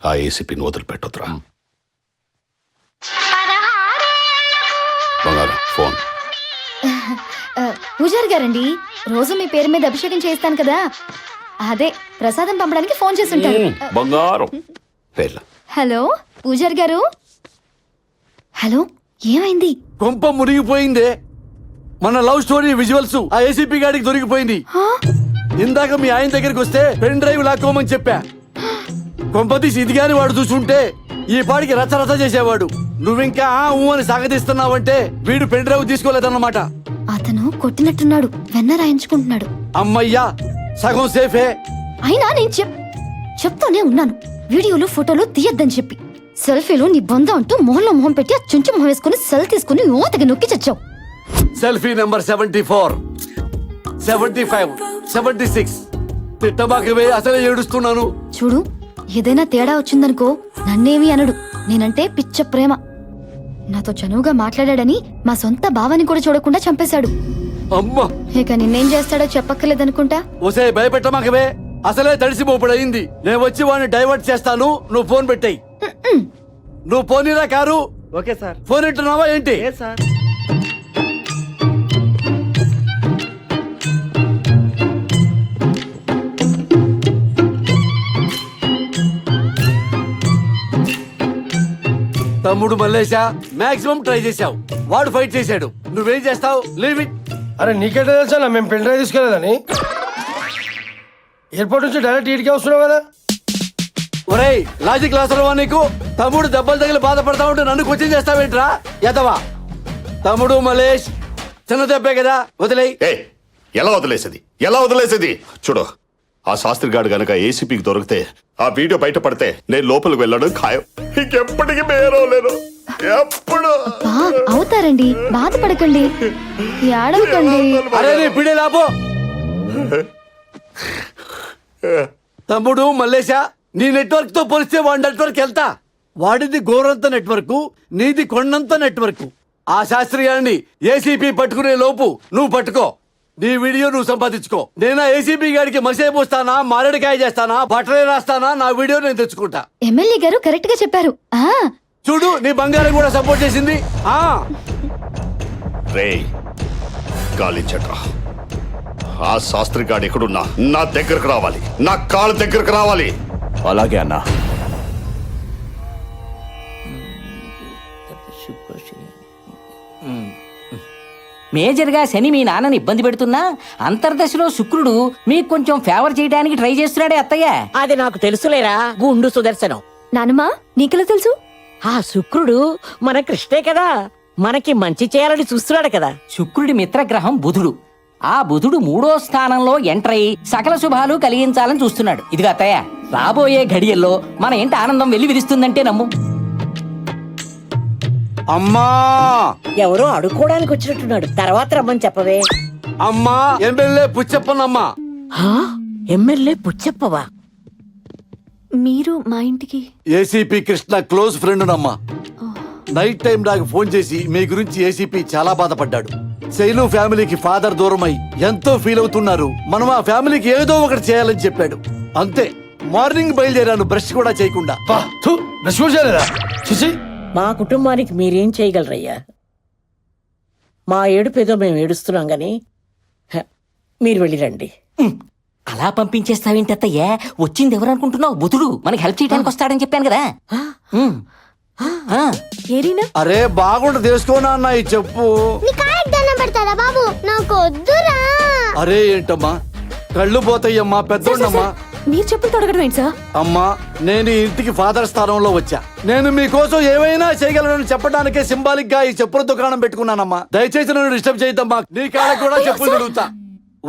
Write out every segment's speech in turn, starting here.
ఆ ఏసీపీని వదిలిపెట్టొద్దురా. బంగారం ఫోన్. పూజారి గారండి, రోజు మీ పేరు మీద అభిషేకం చేస్తాను కదా, అదే ప్రసాదం పంపడానికి ఫోన్ చేసి ఉంటారు. బంగారం పేర్ల. హలో పూజారి గారు. హలో, ఏమైంది? కొంప మునిగిపోయిందే. మన లవ్ స్టోరీ విజువల్స్ ఆ ఏసీపీ గాడికి దొరికిపోయింది. ఇందాక మీ ఆయన దగ్గరికి వస్తే పెన్ డ్రైవ్ లాక్కోమని చెప్పా. కొంపతీసి ఇది గాని వాడు చూసుంటే ఈ పాడికి రచ్చరచ్చ చేసేవాడు. నువ్వింకా ఊ అని సాగదీస్తున్నావంటే వీడు పెన్ డ్రైవ్ తీసుకోలేదన్నమాట. అతను కొట్టినట్టున్నాడు, వెన్న రాయించుకుంటున్నాడు. అమ్మయ్యా, సగం సేఫే. అయినా నేను చెప్తూనే ఉన్నాను, వీడియోలు ఫోటోలు తీయద్దని చెప్పి. సెల్ఫీలు నీ బొంద అంటూ మొహంలో మొహం పెట్టి ఆ చుంచు మొహం వేసుకుని సెల్ తీసుకుని ఓతగా నొక్కి చచ్చావు. Selfie number 74, 75, 76. తిట్టబాకవే, అసలే ఏడుస్తున్నాను. చూడు, ఏదైనా తేడా వచ్చిందనుకో నన్నేమి అనడు. నేనంటే పిచ్చ ప్రేమ. నాతో చనువుగా మాట్లాడాడని మా సొంత భావాన్ని కూడా చూడకుండా చంపేశాడు. అమ్మా, ఇక నిన్నేం చేస్తాడో చెప్పక్కర్లేదనుకుంటా. ఒసే భయపెట్టమాకవే, అసలే తడిసిపోపడయింది. నేను వచ్చి వాడిని డైవర్ట్ చేస్తాను, నువ్వు ఫోన్ పెట్టాయి. నువ్వు పోనీరా కారు. Okay sir. ఫోన్ ఇట్టున్నావా ఏంటి? సార్. తమ్ముడు మల్లేశా, మాక్సిమం ట్రై చేశావు. వాడు ఫైట్ చేశాడు, నువ్వేం చేస్తావు? Leave it. అరే నీకెట్లా తెలుసా మేము పెన్ డ్రైవ్ తీసుకెళ్ళదని? ఎయిర్పోర్ట్ నుంచి డైరెక్ట్ ఇటుకే వస్తున్నావు కదా. ఒరేయ్, లాజిక్ లాసరవా నీకు? తమ్ముడు దెబ్బలు తగిలి బాధపడతా ఉంటే నన్ను క్వశ్చన్ చేస్తావేంట్రా ఎదవా? తమ్ముడు మల్లేష్, చిన్న దెబ్బే కదా, వదిలేయ్. ఎలా వదిలేసేది? చూడు, ఆ శాస్త్రి గాడు గనక ఏసీపీకి దొరికితే, ఆ వీడియో బయటపడితే నేను లోపలికి వెళ్ళడం ఖాయం. ఇంకెప్పటికీ మేరవలేను. ఎప్పుడు అవుతారండి, బాధపడకండి, ఏడవకండి. అరే నీ పిడే లాపో. తమ్ముడు మల్లేశా, నీ నెట్వర్క్ తో పోలిస్తే వాడి నెట్వర్క్ వెళ్తా. వాడిది గోరంత నెట్వర్క్, నీది కొండంత నెట్వర్క్. ఆ శాస్త్రి గారిని ఏసీపీ పట్టుకునే లోపు నువ్వు పట్టుకో. నీ వీడియో నువ్వు సంపాదించుకో. నేను ఏసీపీ గారికి మసే పోస్తానా, మారేడుకాయ చేస్తానా, బట్టలే రాస్తానా, నా వీడియో నేను తెచ్చుకుంటా. ఎమ్మెల్యే గారు కరెక్ట్ గా చెప్పారు. చూడు, నీ బంగారం కూడా సపోర్ట్ చేసింది. రే గాలించట్రా, ఆ శాస్త్రి గాడు ఎక్కడున్నా నా దగ్గరకు రావాలి, నా కాళ్ళ దగ్గరకు రావాలి. అలాగే అన్నా. మేజర్గా శని మీ నాన్నని ఇబ్బంది పెడుతున్నా అంతర్దశలో శుక్రుడు మీకు కొంచెం ఫేవర్ చేయడానికి ట్రై చేస్తున్నాడే అత్తయ్య. అది నాకు తెలుసులేరా గుండు సుదర్శనం. నానమ్మా, నీకెలా తెలుసు? ఆ శుక్రుడు మన కృష్ణే కదా, మనకి మంచి చేయాలని చూస్తున్నాడు కదా. శుక్రుడి మిత్రగ్రహం బుధుడు. ఆ బుధుడు 3వ స్థానంలో ఎంటర్ అయి సకల శుభాలు కలిగించాలని చూస్తున్నాడు. ఇదిగా అత్తయ్య, రాబోయే ఘడియల్లో మన ఇంటి ఆనందం వెళ్లి విరుస్తుందంటే నమ్ము. అమ్మా, ఎవరో అడుక్కోడానికి వచ్చినట్టున్నాడు, తర్వాత రమ్మని చెప్పవే. అమ్మా, ఎమ్మెల్యే పుచ్చప్పనమ్మా. ఎమ్మెల్యే పుచ్చప్పవా? మీరు మా ఇంటికి? ఏసీపీ కృష్ణ క్లోజ్ ఫ్రెండ్ నమ్మా. నైట్ టైం నాకు ఫోన్ చేసి మీ గురించి ఏసీపీ చాలా బాధపడ్డాడు. శైలు ఫ్యామిలీకి ఫాదర్ దూరమై ఎంతో ఫీల్ అవుతున్నారు, మనం ఆ ఫ్యామిలీకి ఏదో ఒకటి చేయాలని చెప్పాడు. అంతే, మార్నింగ్ బయలుదేరాను బ్రష్ కూడా చేయకుండా. బ్రష్ కూడా చేయలేదా? చూసి మా కుటుంబానికి మీరేం చేయగలరయ్యా? మా ఏడుపేదో మేము ఏడుస్తున్నాం గాని మీరు వెళ్ళిరండి. అలా పంపించేస్తావేంటి అత్తయ్య? వచ్చింది ఎవరు అనుకుంటున్నావు? బుధుడు మనకి హెల్ప్ చేయడానికి వస్తాడని చెప్పాను కదా. అరే బాగుంట తెలుసుకోనా అన్న, ఈ చెప్పు. అరే ఏంటమ్మా, కళ్ళు పోతాయమ్మా, పెద్దమ్మా. మీరు చెప్పులు తొడగడం ఏంటి సార్? అమ్మా, నేను ఈ ఇంటికి ఫాదర్ స్థానంలో వచ్చా. నేను మీకోసం ఏమైనా చేయగలను చెప్పడానికే సింబాలిక్ గా ఈ చెప్పుల దుకాణం పెట్టుకున్నానమ్మా. దయచేసి నన్ను డిస్టర్బ్ చేయద్దమ్మా. నీ కాళ్ళకి కూడా చెప్పులు తిరుగుతా.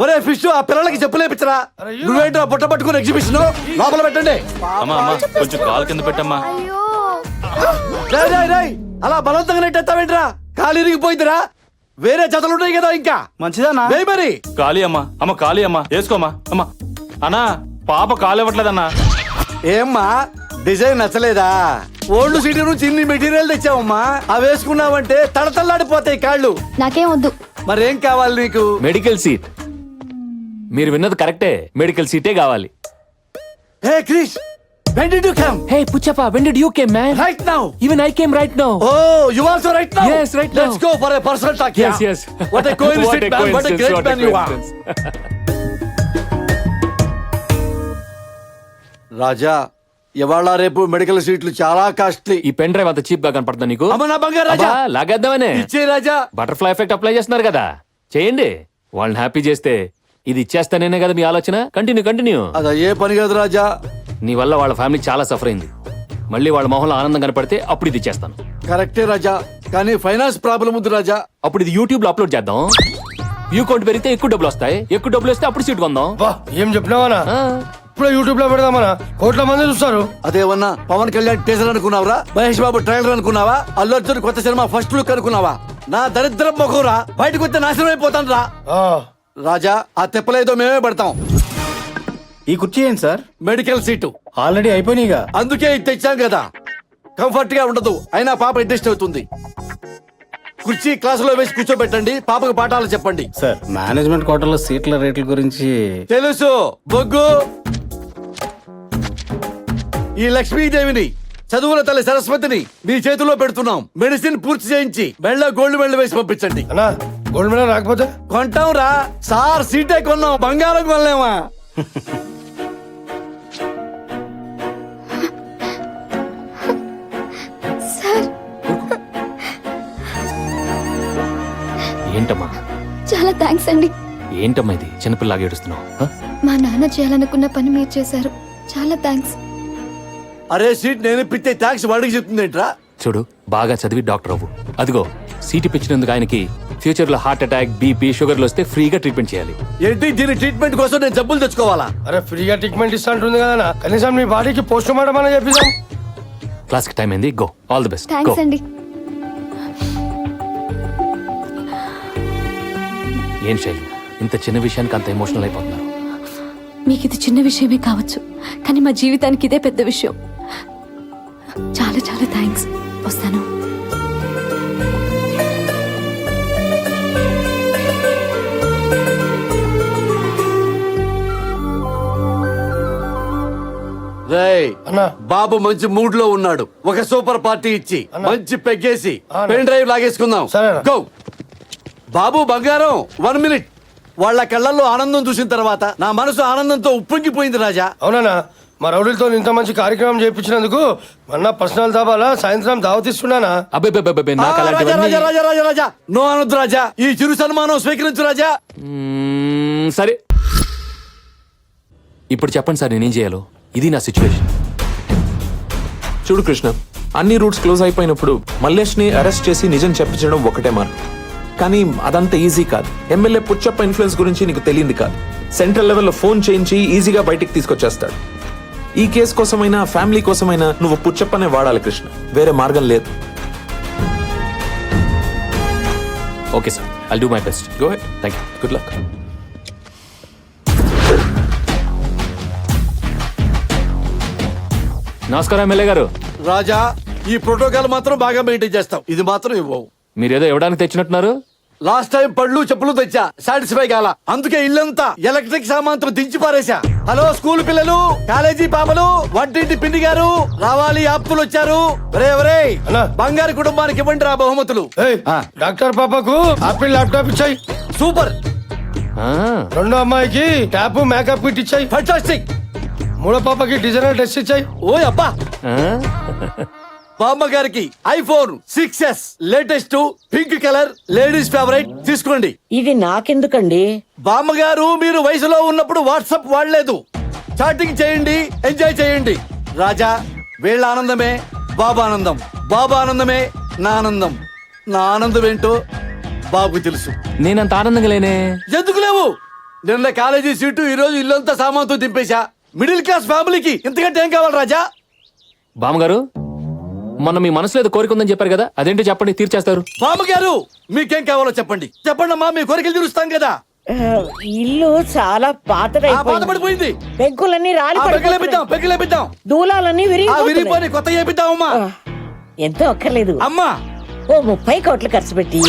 ఒరే ఫిష్, ఆ పిల్లలకి చెప్పులేపించరా. నువ్వేంటో బుట్ట పట్టుకుని ఎగ్జిబిషన్ లోపల పెట్టండి. కొంచెం కాలు కింద పెట్టమ్మా. అలా బలవంతంగా నెట్టేస్తావేంట్రా? కాలు ఇరిగిపోయిందిరా. వేరే జతలుంటాయి కదా ఇంకా. మంచిదన్నా మరి ఖాళీ అమ్మా. అమ్మ ఖాళీ అమ్మా, వేసుకోమ్మా. అమ్మా అన్నా, పాప కాలు ఇవ్వట్లేదన్నా. ఏమ్మా, డిజైన్ నచ్చలేదా? ఓల్డ్ సిటీ నుంచి ఇన్ని మెటీరియల్ తెచ్చావమ్మా, అవి వేసుకున్నావంటే తడతల్లాడిపోతాయి కాళ్ళు. నాకేం వద్దు. మరేం కావాలి నీకు? Medical seat. మీరు విన్నది కరెక్టే, మెడికల్ సీటే కావాలి. హే Krish, When did you come? Hey, Puchappa, when did you came, man? Right now. Even I came right now. Oh, you also right now? Yes, right now. Let's go for a personal talk. Yes, yeah? yes. What a coincidence, man. What a great man you are. రాజా ఇవాళ రేపు medical సీట్లు చాలా costly. ఈ pen drive అంత cheap గా కనపడుతుందా నీకు? అమ్మ నా బంగారు రాజా, అబ్బా, లాగేద్దామనే. ఇచ్చే రాజా. బటర్ఫ్లై ఎఫెక్ట్ అప్లై చేస్తున్నారు కదా, చేయండి. వాళ్ళని హ్యాపీ చేస్తే ఇది ఇచ్చేస్తానేనే కదా మీ ఆలోచన. కంటిన్యూ. అది ఏ పని కాదు రాజా. నీ వల్ల వాళ్ళ ఫ్యామిలీ చాలా సఫర్ అయింది. మళ్ళీ వాళ్ళ మొహంలో ఆనందం కనపడితే అప్పుడు ఇది ఇచ్చేస్తాను. కరెక్టే రాజా, కానీ ఫైనాన్స్ ప్రాబ్లం ఉంది రాజా. అప్పుడు ఇది యూట్యూబ్ లో అప్లోడ్ చేద్దాం. వ్యూ కౌంట్ పెరిగితే ఎక్కువ డబ్బులు వస్తాయి. ఎక్కువ డబ్బులు వస్తే అప్పుడు సీట్ కొందాం. బా ఏం చెప్పినావనా? ఇప్పుడు యూట్యూబ్ లో పెడదామనా? కోట్ల మంది చూస్తారు. అదేమన్నా పవన్ కళ్యాణ్ టీజర్ అనుకున్నావరా? మహేష్ బాబు ట్రైలర్ అనుకున్నావా? అల్లు అర్జున్ కొత్త సినిమా ఫస్ట్ లుక్ అనుకున్నావా? నా దరిద్రం మొఖంరా, బయటకు వస్తే నాశనం అయిపోతాను రా. ఆ, రాజా, ఆ తెప్పలేదో మేమే పడతాం. ఈ కుర్చీ ఏంటి సార్? మెడికల్ సీటు ఆల్రెడీ అయిపోయినాయిగా. అందుకే ఇది తెచ్చాం కదా. కంఫర్ట్ గా ఉండదు, అయినా పాప అడ్జస్ట్ అవుతుంది. కుర్చీ క్లాసులో వేసి కూర్చోబెట్టండి, పాపకు పాఠాలు చెప్పండి. సార్, మేనేజ్మెంట్ కోటాలో సీట్ల రేట్ల గురించి తెలుసు బొగ్గు. ఈ లక్ష్మీదేవిని, చదువుల తల్లి సరస్వతిని మీ చేతిలో పెడుతున్నాం. మెడిసిన్ పూర్తి చేయించి మెళ్ళ గోల్డ్ మెడల్ వేసి పంపించండి. అన్నా గోల్డ్ మెడల్ రాకపోతే కొంటాం రా సార్, సీటే కొన్నాం, బంగారం కొనలేమా? సార్ ఏంటమ్మా చాలా థ్యాంక్స్ అండి. ఏంటమ్మా ఇది చిన్నపిల్లలాగా ఏడుస్తున్నావు? ఆ? మా నాన్న చేయాలనుకున్న పని మీరు చేశారు. చాలా థ్యాంక్స్. అరే సీట్ నేను ఇప్పితే ట్యాక్స్ వాడికి చెప్తుందేంట్రా? చూడు, బాగా చదివి డాక్టర్ అవ్వు. అదిగో సీటు పిచ్చినందుకు ఆయనకి ఫ్యూచర్ లో హార్ట్ అటాక్, బీపీ, షుగర్లు వస్తే ఫ్రీగా ట్రీట్మెంట్ చేయాలి. ఏంటి దీని ట్రీట్మెంట్ కోసం నేను జబ్బులు తెచ్చుకోవాలా? అరే ఫ్రీగా ట్రీట్మెంట్ ఇస్తా అంటుంది కదా, కనీసం మీ బాడీకి పోస్ట్ మార్టం అని చెప్పిస్తాం. క్లాస్ కి టైం అయింది, go. All the best. Go. Thanks అండి. ఏం శైలి, ఇంత చిన్న విషయానికి అంత ఎమోషనల్ అయిపోతున్నారు? మీకు ఇది చిన్న విషయమే కావచ్చు, కానీ మా జీవితానికి ఇదే పెద్ద విషయం. చాలా చాలా థ్యాంక్స్. వస్తాను. రేయ్ అన్నా. బాబు మంచి మూడ్ లో ఉన్నాడు. ఒక సూపర్ పార్టీ ఇచ్చి అన్నా. మంచి పెగ్గేసి అన్నా. పెన్ డ్రైవ్ లాగేసుకుందాం. సరేనా. గో బాబు బంగారం, 1 minute. వాళ్ళ కళ్ళల్లో ఆనందం చూసిన తర్వాత నా మనసు ఆనందంతో ఉప్పొంగిపోయింది రాజా. అవునా, మా రౌడీలతో ఇంత మంచి కార్యక్రమం చేయించినందుకు మొన్న పర్సనల్ దాబాలా సాయంత్రం దావతిస్తున్నానా? అబ్బే నాకు రాజా అలాంటివన్నీ రాజా రాజా రాజా రాజా నో అనొద్దు రాజా. ఈ చిరు సన్మానం స్వీకరించు రాజా. సరే, ఇప్పుడు చెప్పండి సార్, నేనేం చేయాలో? ఇది నా సిచ్యువేషన్. చూడు కృష్ణ, అన్ని రూట్స్ క్లోజ్ అయిపోయినప్పుడు మల్లేష్ని అరెస్ట్ చేసి నిజం చెప్పించడం ఒకటే మార్గం. కానీ అదంతా ఈజీ కాదు. ఎమ్మెల్యే పుచ్చప్ప ఇన్ఫ్లుయెన్స్ గురించి నీకు తెలియంది కాదు. సెంట్రల్ లెవెల్లో ఫోన్ చేయించి ఈజీగా బయటికి తీసుకొచ్చేస్తాడు. ఈ కేసు కోసమైనా ఫ్యామిలీ కోసమైనా నువ్వు పుచ్చప్పనే వాడాలి కృష్ణ, వేరే మార్గం లేదు. Okay sir, I'll do my best. Go head. Thank you. Good luck. నమస్కారం ఎమ్మెల్యే గారు. రాజా, ఈ ప్రోటోకాల్ మాత్రం బాగా మెయింటైన్ చేస్తాం. ఇది మాత్రం ఇవ్వవు. మీరేదో ఇవ్వడానికి తెచ్చినట్టున్నారు. లాస్ట్ టైం పళ్ళు చెప్పులు తెచ్చా, సాటిస్ఫై కాల. అందుకే ఇల్లంతా ఎలక్ట్రిక్ సామాన్తో దించి పారేశా. హలో స్కూల్ పిల్లలు, కాలేజీ పాపలు, వంటింటి పిండి గారు, రావాలి ఆప్తులు వచ్చారు. ఒరే అన్నా. బంగారు కుటుంబానికి ఇవ్వండి రా బహుమతులు. ఏయ్, డాక్టర్ పాపకు ఆపిల్ ల్యాప్టాప్ ఇచ్చాయి. సూపర్, ఆ, రెండో అమ్మాయికి ట్యాప్ మేకప్ కిట్ ఇచ్చాయి. ఫంటాస్టిక్. మూడో పాపకి డిజైనర్ డ్రెస్ ఇచ్చాయి. ఓయ్ అబ్బా. ఆ? బామ్మ గారికి iPhone 6s latest pink colour ladies favourite తీసుకోండి. ఇది నాకెందుకండి? బామ్మగారు మీరు వయసులో ఉన్నప్పుడు వాట్సాప్ వాడలేదు. చాటింగ్ చేయండి, ఎంజాయ్ చేయండి. రాజా, వీళ్ళ ఆనందమే బాబా ఆనందం, బాబా ఆనందమే నా ఆనందం. నా ఆనందం ఏంటో బాబు తెలుసు. నేనంత ఆనందంగా లేనే. ఎందుకు లేవు? నిన్న కాలేజీ సీటు, ఈ రోజు ఇల్లంతా సామాన్తో దింపేశా. మిడిల్ క్లాస్ ఫ్యామిలీకి ఇంతకంటే ఏం కావాలి రాజా? బామ్మగారు, మొన్న మీ మనసులో ఏదో కోరిక ఉందని చెప్పారు కదా, అదేంటో చెప్పండి, తీర్చేస్తారు. బామ్మగారు, మీకేం కావాలో చెప్పండి. చెప్పండి అమ్మా, మీ కోరికలు తీరుస్తాం కదా. ఇల్లు చాలా పాతపడిపోయింది. పెంకులన్నీ రాలి పెగ్గులేపిద్దాం. దూలాలన్నీ విరిగిపోయి కొత్త చేపిద్దామమ్మా. ఎంతో అక్కర్లేదు అమ్మా, ఓ 30 కోట్లు ఖర్చు పెట్టి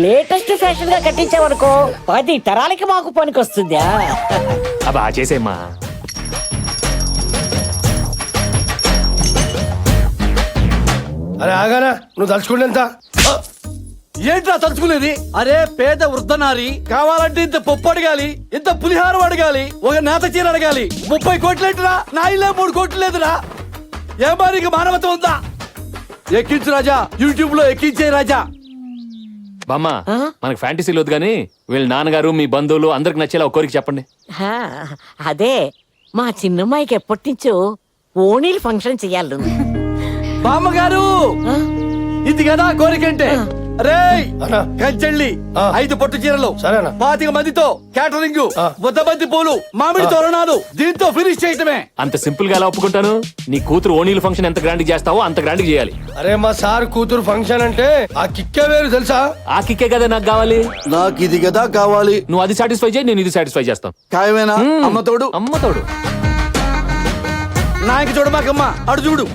లేటెస్ట్ ఫ్యాషన్ గా కట్టించావనుకో, 10 తరాలకి మాకు పనికొస్తుందా? అబ్బా చేసేమ్మా. అరే ఆగానా నువ్వు తలుచుకుంటే ఎంత ఏంట్రా తలుచుకునేది? అరే పేద వృద్ధనారి కావాలంటే ఇంత పప్పు అడగాలి, ఇంత పులిహారం అడగాలి, ఒక నేత చీర అడగాలి. 30 కోట్లేంటిరా? నా ఇల్లే 3 కోట్లు లేదురా. ఏమారికి మానవత ఉందా? ఎక్కించు రాజా, యూట్యూబ్ లో ఎక్కించే రాజా. బామ్మ మనకు ఫ్యాంటసీలు వద్దు కానీ వీళ్ళ నాన్నగారు మీ బంధువులు అందరికి నచ్చేలా ఒక కోరిక చెప్పండి. అదే మా చిన్నమ్మాయికి ఎప్పటి నుంచో ఓణీలు ఫంక్షన్ చెయ్యాలి. బామ్మగారు ఇది కదా కోరికంటే. రేయ్ కంచెళ్ళి 5 పట్టు చీరలు, 25 మందితో క్యాటరింగ్, 100 మంది పూలు, మామిడి తోరణాలు, దీంతో ఫినిష్ చేయటమే. అంత సింపుల్ గా ఎలా ఒప్పుకుంటాను? నీ కూతురు ఓణీల ఫంక్షన్ ఎంత గ్రాండ్ చేస్తావో అంత గ్రాండ్ చేయాలి. అరే మా సార్ కూతురు ఫంక్షన్ అంటే ఆ కిక్కే వేరు తెలుసా? ఆ కిక్కే కదా నాకు కావాలి. నాకు ఇది కదా కావాలి. నువ్వు అది సాటిస్ఫై చేయి, నేను ఇది సాటిస్ఫై చేస్తాను. ఖాయమేనా? అమ్మ తోడు. అమ్మ తోడు. నాయకు చూడమాకమ్మా, అడు చూడు.